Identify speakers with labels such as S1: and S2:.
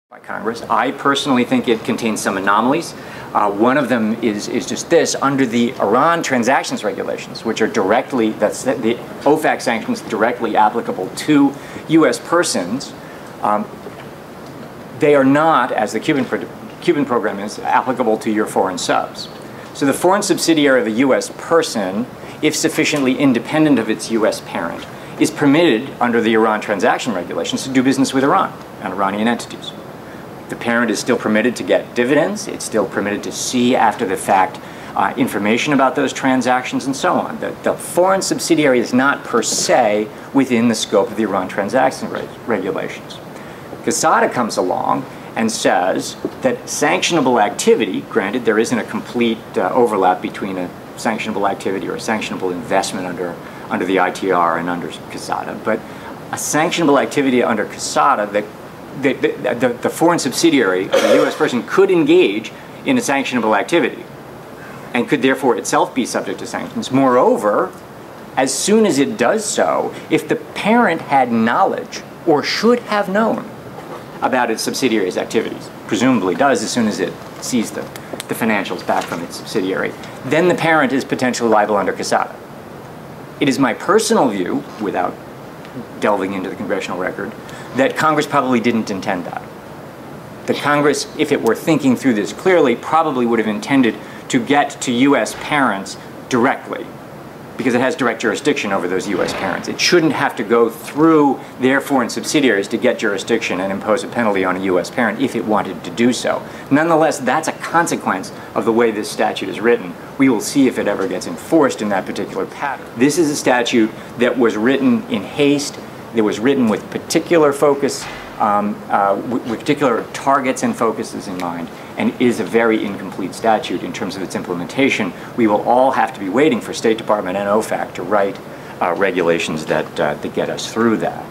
S1: by Congress. I personally think it contains some anomalies. One of them is just this: under the Iran transactions regulations, which are directly, that's the OFAC sanctions directly applicable to U.S. persons, they are not, as the Cuban program is, applicable to your foreign subs. So the foreign subsidiary of a U.S. person, if sufficiently independent of its U.S. parent, is permitted under the Iran transaction regulations to do business with Iran and Iranian entities. The parent is still permitted to get dividends. It's still permitted to see after the fact information about those transactions and so on. The foreign subsidiary is not per se within the scope of the Iran transaction regulations. Quesada comes along and says that sanctionable activity, granted there isn't a complete overlap between a sanctionable activity or a sanctionable investment under the ITR and under Quesada, but a sanctionable activity under Quesada that the foreign subsidiary of a U.S. person could engage in a sanctionable activity and could therefore itself be subject to sanctions. Moreover, as soon as it does so, if the parent had knowledge or should have known about its subsidiary's activities, presumably does as soon as it sees the financials back from its subsidiary, then the parent is potentially liable under Quesada. It is my personal view, without delving into the congressional record, that Congress probably didn't intend that. The Congress, if it were thinking through this clearly, probably would have intended to get to U.S. parents directly, because it has direct jurisdiction over those U.S. parents. It shouldn't have to go through their foreign subsidiaries to get jurisdiction and impose a penalty on a U.S. parent if it wanted to do so. Nonetheless, that's a consequence of the way this statute is written. We will see if it ever gets enforced in that particular pattern. This is a statute that was written in haste. It was written with particular focus, with particular targets and focuses in mind, and is a very incomplete statute in terms of its implementation. We will all have to be waiting for State Department and OFAC to write regulations that get us through that.